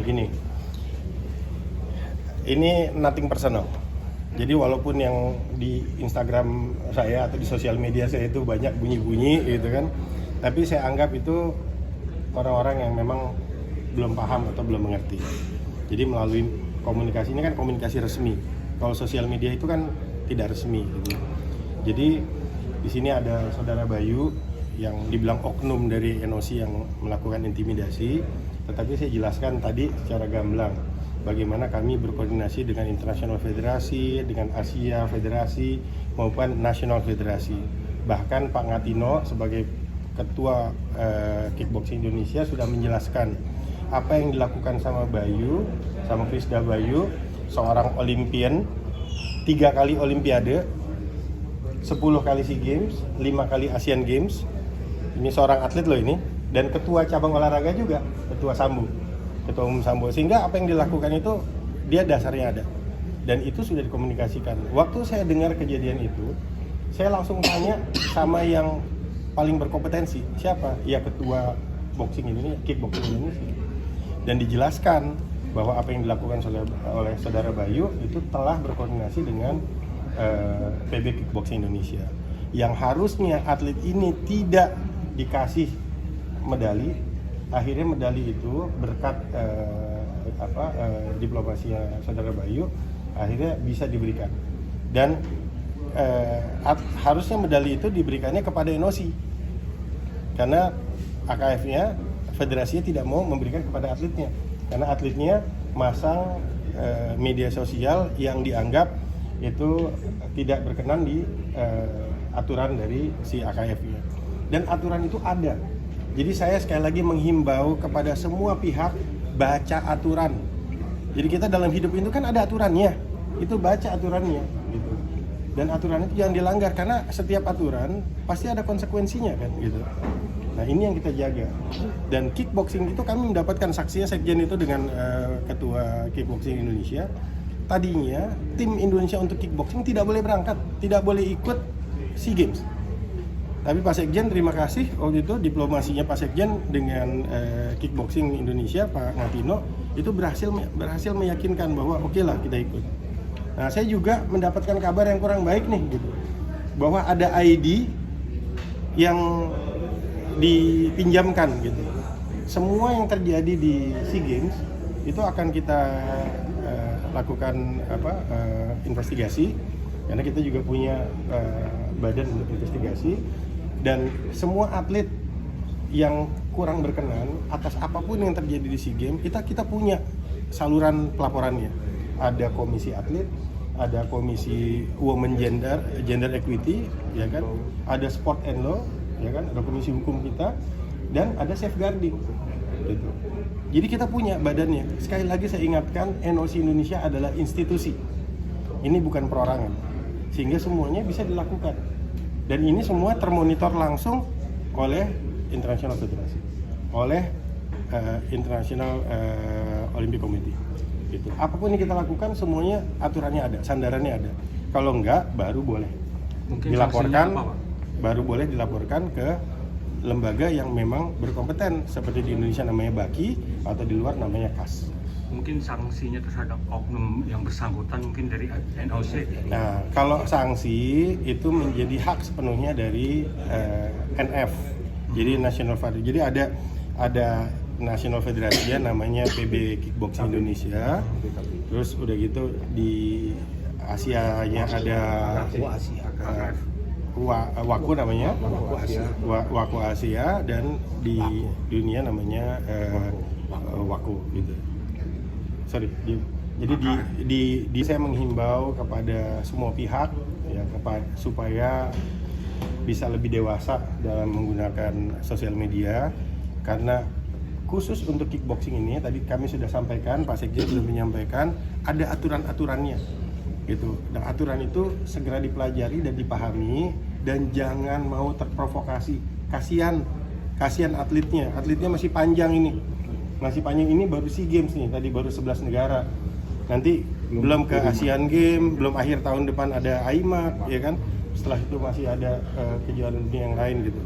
Gini, ini nothing personal. Jadi walaupun yang di Instagram saya atau di sosial media saya itu banyak bunyi-bunyi gitu kan, tapi saya anggap itu orang-orang yang memang belum paham atau belum mengerti. Jadi melalui komunikasi ini kan komunikasi resmi. Kalau sosial media itu kan tidak resmi gitu. Jadi di sini ada saudara Bayu yang dibilang oknum dari NOC yang melakukan intimidasi, tetapi saya jelaskan tadi secara gamblang bagaimana kami berkoordinasi dengan International Federasi, dengan Asia Federasi maupun National Federasi. Bahkan Pak Ngatino sebagai Ketua Kickboxing Indonesia sudah menjelaskan apa yang dilakukan sama Bayu, sama Krisda Bayu, seorang Olimpian, 3 kali Olimpiade, 10 kali SEA Games, 5 kali Asian Games. Ini seorang atlet loh ini, dan ketua cabang olahraga juga, ketua umum Sambo. Sehingga apa yang dilakukan itu dia dasarnya ada, dan itu sudah dikomunikasikan. Waktu saya dengar kejadian itu, saya langsung tanya sama yang paling berkompetensi, siapa? Ya ketua kickboxing Indonesia, dan dijelaskan bahwa apa yang dilakukan oleh saudara Bayu itu telah berkoordinasi dengan PB Kickboxing Indonesia, yang harusnya atlet ini tidak dikasih medali. Akhirnya medali itu berkat diplomasinya saudara Bayu akhirnya bisa diberikan, dan harusnya medali itu diberikannya kepada NOC karena AKF-nya, federasinya tidak mau memberikan kepada atletnya karena atletnya masang media sosial yang dianggap itu tidak berkenan di aturan dari si AKF-nya, dan aturan itu ada. Jadi saya sekali lagi menghimbau kepada semua pihak, baca aturan. Jadi kita dalam hidup itu kan ada aturannya, itu baca aturannya gitu. Dan aturan itu jangan dilanggar karena setiap aturan pasti ada konsekuensinya kan gitu. Nah ini yang kita jaga. Dan kickboxing itu kami mendapatkan saksinya sekjen itu dengan ketua Kickboxing Indonesia. Tadinya tim Indonesia untuk kickboxing tidak boleh berangkat, tidak boleh ikut SEA Games. Tapi Pak Sekjen terima kasih waktu itu diplomasinya Pak Sekjen dengan Kickboxing Indonesia Pak Ngatino itu berhasil meyakinkan bahwa oke lah kita ikut. Nah saya juga mendapatkan kabar yang kurang baik nih gitu, bahwa ada ID yang dipinjamkan gitu. Semua yang terjadi di SEA Games itu akan kita lakukan investigasi, karena kita juga punya badan untuk investigasi. Dan semua atlet yang kurang berkenan atas apapun yang terjadi di SEA Games, kita punya saluran pelaporannya. Ada komisi atlet, ada komisi women gender equity, ya kan? Ada sport and law, ya kan? Ada komisi hukum kita, dan ada safeguarding. Gitu. Jadi kita punya badannya. Sekali lagi saya ingatkan, NOC Indonesia adalah institusi. Ini bukan perorangan. Sehingga semuanya bisa dilakukan. Dan ini semua termonitor langsung oleh International Federasi, oleh International Olympic Committee. Gitu. Apapun yang kita lakukan semuanya aturannya ada, sandarannya ada. Kalau enggak baru boleh dilaporkan, ke lembaga yang memang berkompeten, seperti di Indonesia namanya BAKI atau di luar namanya KAS. Mungkin sanksinya terhadap oknum yang bersangkutan mungkin dari NOC. Nah, kalau sanksi itu menjadi hak sepenuhnya dari NF. Jadi National Federation. Jadi ada National Federasi ya, namanya PB Kickboxing Indonesia. Terus udah gitu di Asia-nya ada WAKU namanya, WAKU Asia, dan di dunia namanya WAKU gitu. Jadi saya menghimbau kepada semua pihak ya, supaya bisa lebih dewasa dalam menggunakan sosial media, karena khusus untuk kickboxing ini tadi kami sudah sampaikan, Pak Sekjen sudah menyampaikan ada aturan-aturannya gitu. Dan aturan itu segera dipelajari dan dipahami, dan jangan mau terprovokasi. Kasihan atletnya masih panjang ini. Baru SEA Games nih, tadi baru 11 negara. Nanti belum ke Asian Games, belum akhir tahun depan ada AIMA, ya kan? Setelah itu masih ada kejuaraan dunia yang lain gitu.